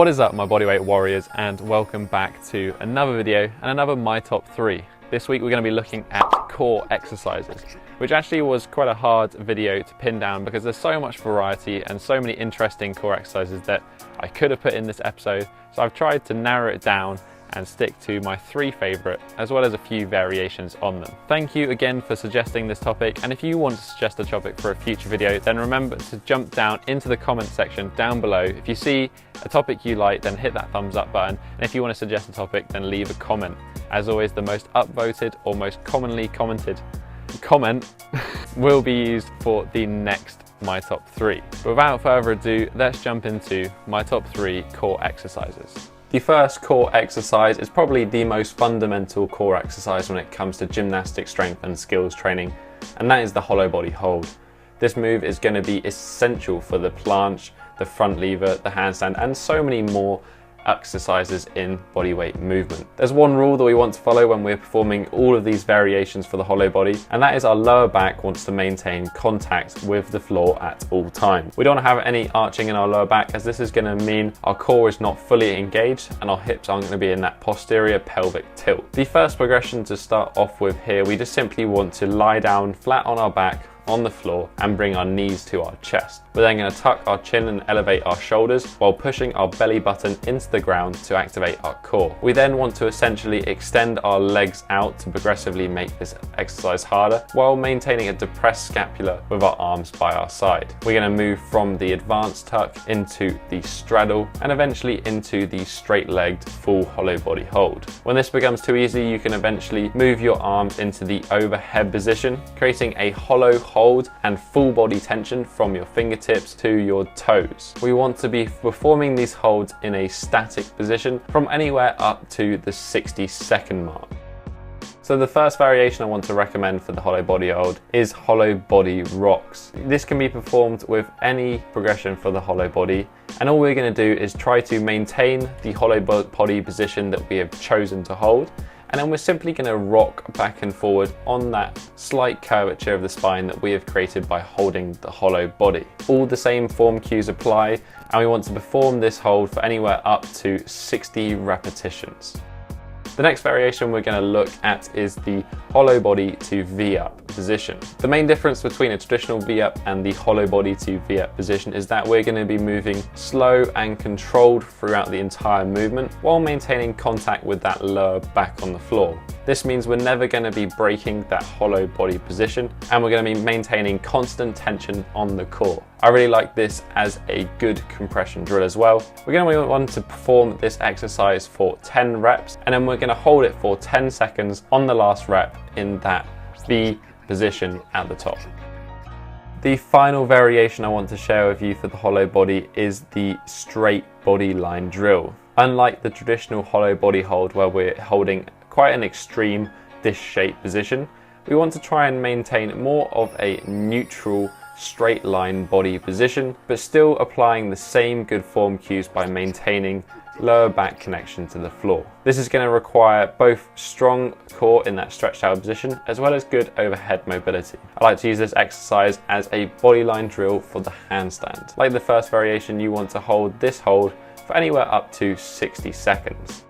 What is up, my bodyweight warriors, and welcome back to another video and another My Top 3. This week we're going to be looking at core exercises, which actually was quite a hard video to pin down because there's so much variety and so many interesting core exercises that I could have put in this episode. So I've tried to narrow it down and stick to my 3 favourite, as well as a few variations on them. Thank you again for suggesting this topic, and if you want to suggest a topic for a future video, then remember to jump down into the comment section down below. If you see a topic you like, then hit that thumbs up button, and if you want to suggest a topic, then leave a comment. As always, the most upvoted or most commonly commented comment will be used for the next My Top 3. But without further ado, let's jump into my top 3 core exercises. The first core exercise is probably the most fundamental core exercise when it comes to gymnastic strength and skills training, and that is the hollow body hold. This move is going to be essential for the planche, the front lever, the handstand, and so many more exercises in bodyweight movement. There's one rule that we want to follow when we're performing all of these variations for the hollow body, and that is our lower back wants to maintain contact with the floor at all times. We don't have any arching in our lower back, as this is going to mean our core is not fully engaged and our hips aren't going to be in that posterior pelvic tilt. The first progression to start off with here, we just simply want to lie down flat on our back on the floor and bring our knees to our chest. We're then going to tuck our chin and elevate our shoulders while pushing our belly button into the ground to activate our core. We then want to essentially extend our legs out to progressively make this exercise harder while maintaining a depressed scapula with our arms by our side. We're going to move from the advanced tuck into the straddle and eventually into the straight-legged full hollow body hold. When this becomes too easy, you can eventually move your arms into the overhead position, creating a hollow hold and full body tension from your fingertips to your toes. We want to be performing these holds in a static position from anywhere up to the 60-second mark. So the first variation I want to recommend for the hollow body hold is hollow body rocks. This can be performed with any progression for the hollow body, and all we're going to do is try to maintain the hollow body position that we have chosen to hold, and then we're simply going to rock back and forward on that slight curvature of the spine that we have created by holding the hollow body. All the same form cues apply, and we want to perform this hold for anywhere up to 60 repetitions. The next variation we're going to look at is the hollow body to V-up position. The main difference between a traditional V-up and the hollow body to V-up position is that we're going to be moving slow and controlled throughout the entire movement while maintaining contact with that lower back on the floor. This means we're never going to be breaking that hollow body position, and we're going to be maintaining constant tension on the core. I really like this as a good compression drill as well. We're going to want to perform this exercise for 10 reps, and then we're going to hold it for 10 seconds on the last rep in that V position at the top. The final variation I want to share with you for the hollow body is the straight body line drill. Unlike the traditional hollow body hold where we're holding quite an extreme disc-shaped position, we want to try and maintain more of a neutral straight line body position, but still applying the same good form cues by maintaining lower back connection to the floor. This is going to require both strong core in that stretched out position as well as good overhead mobility. I like to use this exercise as a bodyline drill for the handstand. Like the first variation, you want to hold this hold for anywhere up to 60 seconds.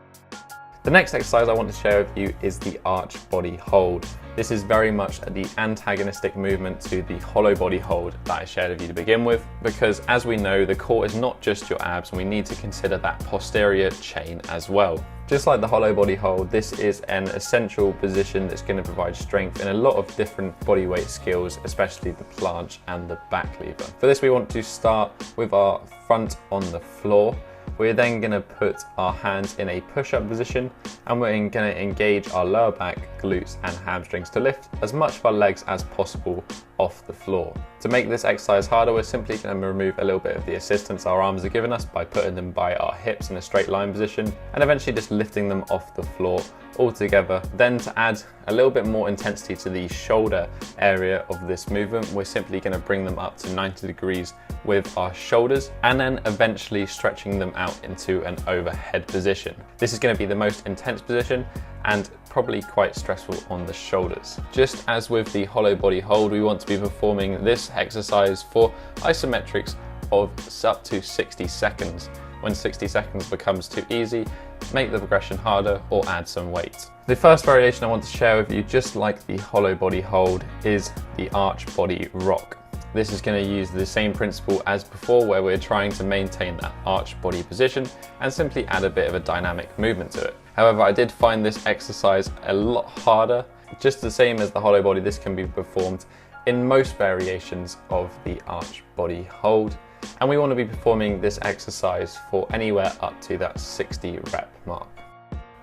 The next exercise I want to share with you is the arch body hold. This is very much the antagonistic movement to the hollow body hold that I shared with you to begin with, because as we know, the core is not just your abs, and we need to consider that posterior chain as well. Just like the hollow body hold, this is an essential position that's going to provide strength in a lot of different bodyweight skills, especially the planche and the back lever. For this, we want to start with our front on the floor. We're then going to put our hands in a push-up position, and we're going to engage our lower back, glutes and hamstrings to lift as much of our legs as possible off the floor. To make this exercise harder, we're simply going to remove a little bit of the assistance our arms are giving us by putting them by our hips in a straight line position and eventually just lifting them off the floor all together. Then to add a little bit more intensity to the shoulder area of this movement, we're simply going to bring them up to 90 degrees with our shoulders and then eventually stretching them out into an overhead position. This is going to be the most intense position and probably quite stressful on the shoulders. Just as with the hollow body hold, we want to be performing this exercise for isometrics of up to 60 seconds. when 60 seconds becomes too easy, make the progression harder or add some weight. The first variation I want to share with you, just like the hollow body hold, is the arch body rock. This is going to use the same principle as before, where we're trying to maintain that arch body position and simply add a bit of a dynamic movement to it. However, I did find this exercise a lot harder. Just the same as the hollow body, this can be performed in most variations of the arch body hold. And we want to be performing this exercise for anywhere up to that 60 rep mark.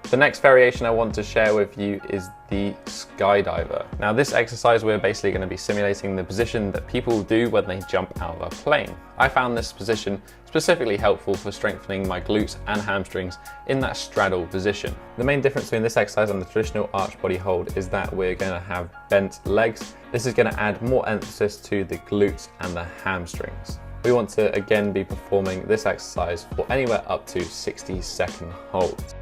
The next variation I want to share with you is the skydiver. Now this exercise, we're basically going to be simulating the position that people do when they jump out of a plane. I found this position specifically helpful for strengthening my glutes and hamstrings in that straddle position. The main difference between this exercise and the traditional arch body hold is that we're going to have bent legs. This is going to add more emphasis to the glutes and the hamstrings. We want to again be performing this exercise for anywhere up to 60-second holds.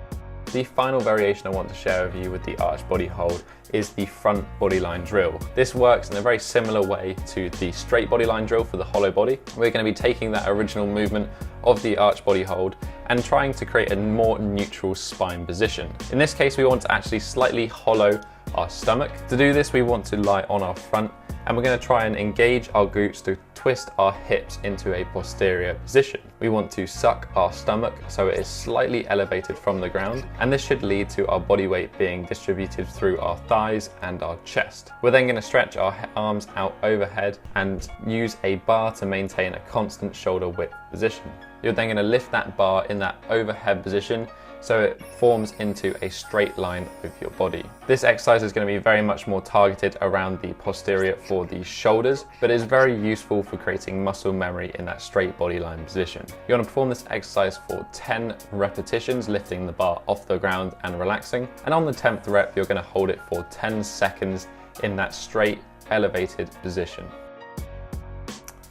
The final variation I want to share with you with the arch body hold is the front bodyline drill. This works in a very similar way to the straight bodyline drill for the hollow body. We're going to be taking that original movement of the arch body hold and trying to create a more neutral spine position. In this case, we want to actually slightly hollow our stomach. To do this, we want to lie on our front, and we're going to try and engage our glutes to twist our hips into a posterior position. We want to suck our stomach so it is slightly elevated from the ground, and this should lead to our body weight being distributed through our thighs and our chest. We're then going to stretch our arms out overhead and use a bar to maintain a constant shoulder width position. You're then going to lift that bar in that overhead position so it forms into a straight line with your body. This exercise is going to be very much more targeted around the posterior for the shoulders, but is very useful for creating muscle memory in that straight body line position. You want to perform this exercise for 10 repetitions, lifting the bar off the ground and relaxing. And on the 10th rep, you're going to hold it for 10 seconds in that straight elevated position.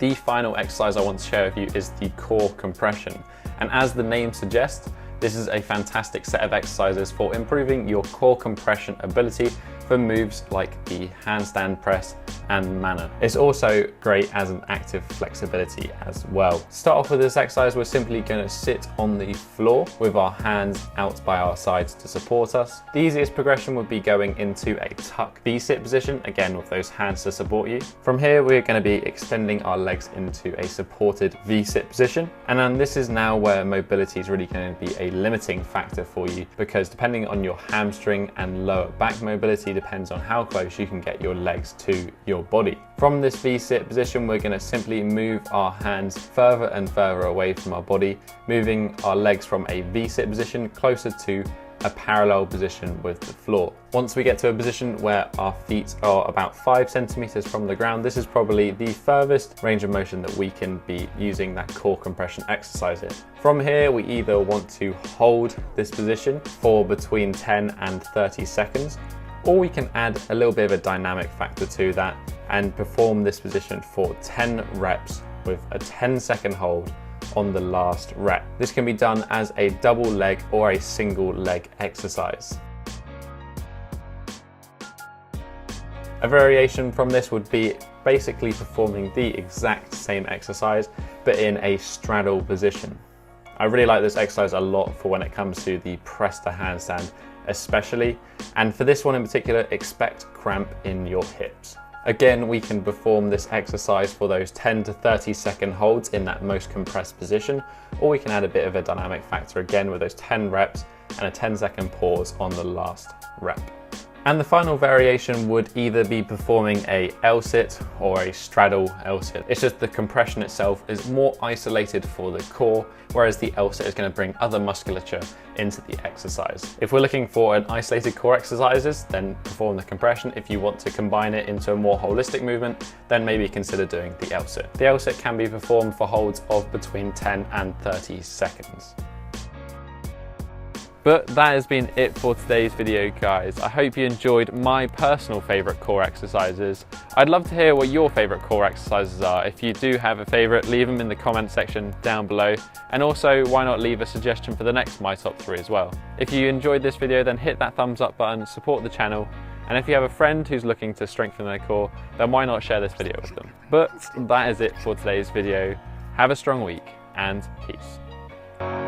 The final exercise I want to share with you is the core compression. And as the name suggests, this is a fantastic set of exercises for improving your core compression ability for moves like the handstand press and manner. It's also great as an active flexibility as well. To start off with this exercise, we're simply going to sit on the floor with our hands out by our sides to support us. The easiest progression would be going into a tuck V-sit position, again with those hands to support you. From here, we're going to be extending our legs into a supported V-sit position. And then this is now where mobility is really going to be a limiting factor for you, because depending on your hamstring and lower back mobility depends on how close you can get your legs to your body. From this V-sit position, we're going to simply move our hands further and further away from our body, moving our legs from a V-sit position closer to a parallel position with the floor. Once we get to a position where our feet are about 5 centimeters from the ground, this is probably the furthest range of motion that we can be using that core compression exercise in. From here, we either want to hold this position for between 10 and 30 seconds, or we can add a little bit of a dynamic factor to that and perform this position for 10 reps with a 10-second hold on the last rep. This can be done as a double leg or a single leg exercise. A variation from this would be basically performing the exact same exercise, but in a straddle position. I really like this exercise a lot for when it comes to the press to handstand especially, and for this one in particular, expect cramp in your hips. Again, we can perform this exercise for those 10 to 30 second holds in that most compressed position, or we can add a bit of a dynamic factor again with those 10 reps and a 10-second pause on the last rep. And the final variation would either be performing a L-sit or a straddle L-sit. It's just the compression itself is more isolated for the core, whereas the L-sit is going to bring other musculature into the exercise. If we're looking for an isolated core exercises, then perform the compression. If you want to combine it into a more holistic movement, then maybe consider doing the L-sit. The L-sit can be performed for holds of between 10 and 30 seconds. But that has been it for today's video, guys. I hope you enjoyed my personal favorite core exercises. I'd love to hear what your favorite core exercises are. If you do have a favorite, leave them in the comment section down below. And also, why not leave a suggestion for the next My Top 3 as well. If you enjoyed this video, then hit that thumbs up button, support the channel. And if you have a friend who's looking to strengthen their core, then why not share this video with them? But that is it for today's video. Have a strong week and peace. you.